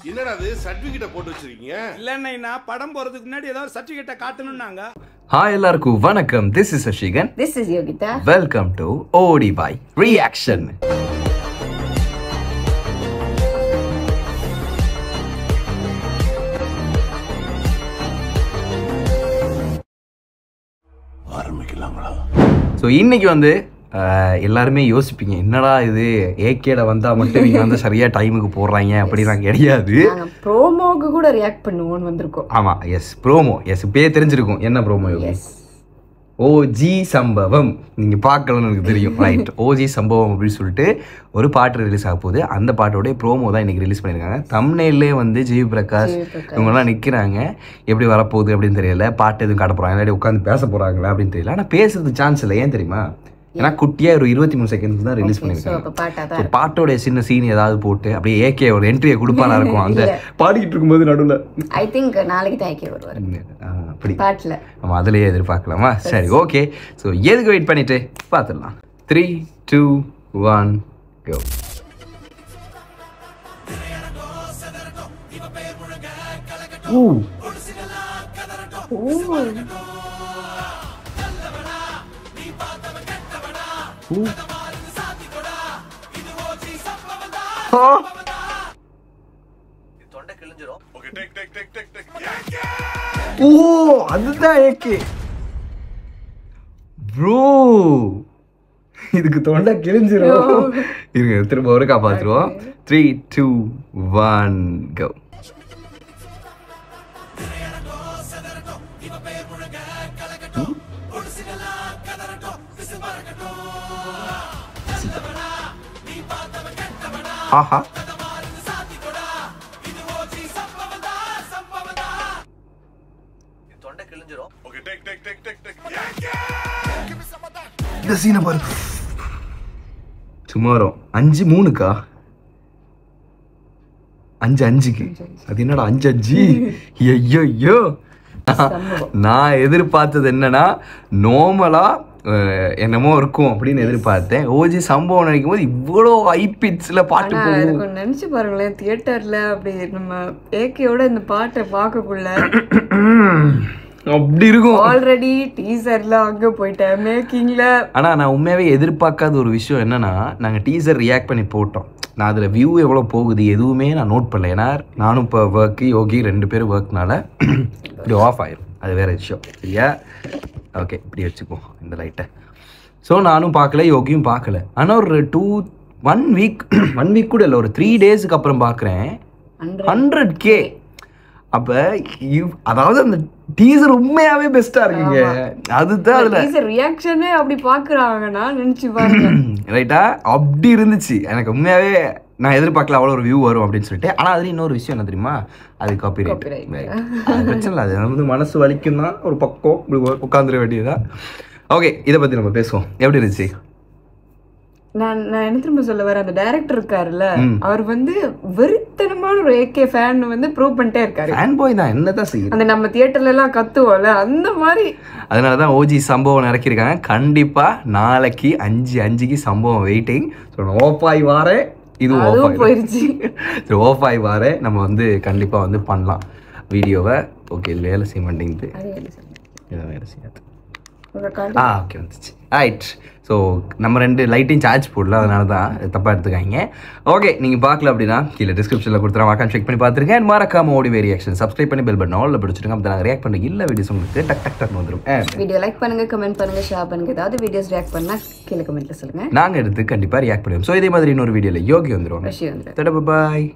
என்னடா அது சர்டிபிகேட் போட்டு வச்சிருக்கீங்க? இல்லன்னா படம் போறதுக்கு முன்னாடி ஏதாவது சர்டிபிகேட்ட காட்டணும்னாங்க. Hi எல்லாருக்கும் வணக்கம். This is Ashigan. This is Yogita. Welcome to OD by Reaction. ஆரம்பிக்கலாங்களா? ஸோ இன்னைக்கு வந்து எல்லாருமே யோசிப்பீங்க, என்னடா இது ஏகேல வந்தால் மட்டும் நீங்கள் வந்து சரியாக டைமுக்கு போடுறாங்க அப்படிலாம் கிடையாது. ப்ரோமோக்கு கூட ரியாக்ட் பண்ணுவோம்னு வந்திருக்கோம். ஆமாம், எஸ் ப்ரோமோ, எஸ் இப்பயே தெரிஞ்சிருக்கும் என்ன ப்ரோமோ. ஓஜி சம்பவம் நீங்கள் பார்க்கலன்னு எனக்கு தெரியும். ரைட், ஓஜி சம்பவம் அப்படின்னு சொல்லிட்டு ஒரு பாட்டு ரிலீஸ் ஆக போகுது. அந்த பாட்டோடைய ப்ரோமோ தான் இன்றைக்கி ரிலீஸ் பண்ணியிருக்காங்க. தம்ப்நெயிலே வந்து ஜிவி பிரகாஷ் இவங்கெல்லாம் நிற்கிறாங்க. எப்படி வரப்போகுது அப்படின்னு தெரியல. பாட்டு எதுவும் காட்ட போகிறாங்க, இல்லாட்டி உட்காந்து பேச போகிறாங்களா அப்படின்னு தெரியல. ஆனால் பேசுறதுக்கு சான்ஸ் இல்லை. ஏன் தெரியுமா? ஏன்னா குட்டியாக ஒரு 23 செகண்ட்ஸ் தான் ரிலீஸ் பண்ணியிருக்காங்க. பாட்டோடைய சின்ன சீன் ஏதாவது போட்டு அப்படியே ஏகே ஒரு என்ட்ரியை கொடுப்பானா இருக்கும். அந்த பாடிக்கிட்டு இருக்கும்போது நடுவில் ஐ திங்க் நாளைக்கு தான் ஏகே வருவார் அப்படி பாட்டில். நம்ம அதிலேயே எதிர்பார்க்கலாமா? சரி, ஓகே. ஸோ எதுக்கு வெயிட் பண்ணிட்டு பார்த்துடலாம். 3, 2, 1 go. அதுதான் ஏகே ப்ரோ. இதுக்கு தொண்டை கிழிஞ்சிரும். இருங்க, திரும்ப ஒரு காப்பாத்துருவோம். 3, 2, 1 go. ஆஹா, தொண்டை கிழிஞ்சிரும். ஓகே, டேக் இந்த சீனை பாரு. டுமாரோ 5-3க்கா 5-5க்கு. அது என்னடா 5-5? ஐயோ, நான் எதிர்பார்த்தது என்னன்னா நார்மலா என்னமோ இருக்கும் அப்படின்னு எதிர்பார்த்தேன். ஓஜி சம்பவம் நினைக்கும் போது இவ்வளோ ஹைபிட்ஸ்ல பாட்டு போகும். நினைச்சு பாருங்களேன், தியேட்டர்ல அப்படி நம்ம ஏகேயோட இந்த பாட்டை பார்க்கக்குள்ள அப்படி இருக்கும். ஆல்ரெடி டீசர்ல அங்க போயிட்டேன் மேக்கிங்ல. ஆனா நான் உண்மையாவே எதிர்பார்க்காத ஒரு விஷயம் என்னன்னா, நாங்க டீசர் ரியாக்ட் பண்ணி போட்டோம். நான் அதில் வியூ எவ்வளோ போகுது எதுவுமே நான் நோட் பண்ணல. ஏன்னா நானும் இப்போ ஒர்க்கு யோகி 2 பேரும் ஒர்க்னால இப்படி ஆஃப் ஆயிரும். அது வேற விஷயம், சரியா? ஓகே, இப்படி வச்சுப்போம் இந்த லைட்டை. ஸோ நானும் பார்க்கல, யோகியும் பார்க்கல. ஆனால் ஒரு 1 வீக் கூட இல்லை, ஒரு 3 டேஸுக்கு அப்புறம் பார்க்குறேன் 100K. அப்போ அதாவது அந்த டீசர் உண்மையாவே பெஸ்டா இருக்குங்க. அதுதான் அதுல டீசர் ரியாக்ஷனே அப்படி பாக்குறாங்கன்னா நினைச்சு பாருங்க. ரைட்டா, அப்படி இருந்துச்சு. எனக்கு உண்மையாவே நான் எதிர்பார்க்கல அவ்வளோ ஒரு வியூ வரும் அப்படின்னு சொல்லிட்டு. ஆனால் அதுல இன்னொரு விஷயம் என்ன தெரியுமா? அது காப்பிரைட். பிரச்சனை இல்லை, அது வந்து மனசு வலிக்கும் தான். ஒரு பக்கம் இப்படி உட்காந்துட வேண்டியதுதான். ஓகே, இதை பத்தி நம்ம பேசுவோம். எப்படி இருந்துச்சு? நான் என்ன திரும்ப சொல்ல வரேன், அந்த டைரக்டர் இருக்காருல்ல, அவர் வந்து வெறித்தனமான ஒரு ஏகே ஃபேன் வந்து ப்ரூவ் பண்ணிட்டே இருக்காரு. ஃபேன் பாய் தான், என்னதான் செய்யுது. அந்த நம்ம தியேட்டர்ல எல்லாம் கத்துவோம்ல அந்த மாதிரி. அதனாலதான் ஓஜி சம்பவம் இறக்கிருக்காங்க. கண்டிப்பா நாளைக்கு 5-5க்கு சம்பவம் வெயிட்டிங். ஓப்பாய் வார இதுவும் போயிருச்சு. சரி, ஓப்பாய் வார நம்ம வந்து கண்டிப்பா வந்து பண்ணலாம் வீடியோவை. ஓகே, இது வேலை செய்ய மாட்டேங்குது. வேலை செய்யாது. ஓகே, வந்துச்சு. ரைட். ஸோ நம்ம 2 லைட்டையும் சார்ஜ் போடல, அதனால தான் தப்பாக எடுத்துக்காங்க. ஓகே, நீங்கள் பார்க்கல அப்படின்னா கீழே டிஸ்கிரிப்ஷனில் கொடுத்துருவோம், மறக்காம செக் பண்ணி பார்த்துருக்கேன். மறக்காம ஓடி ரியாக்ஷன் சப்ஸ்கிரைப் பண்ணி பெல் பட்டன் ஆல்ல பிடிச்சிருங்க. அப்போ நாங்கள் ரியாக்ட் பண்ணி இல்லை வீடியோஸ் உங்களுக்கு டக் வந்துடும். வீடியோ லைக் பண்ணுங்க, கமெண்ட் பண்ணுங்க, ஷேர் பண்ணுங்க. ஏதாவது வீடியோஸ் ரியாக்ட் பண்ணால் கீழே கமெண்ட்ல சொல்லுங்க, நாங்கள் எடுத்து கண்டிப்பாக ரியாக்ட் பண்ணுவோம். ஸோ இதே மாதிரி இன்னொரு வீடியோவில் யோகி வந்துடும். ரஷி வந்துடும். பாய்.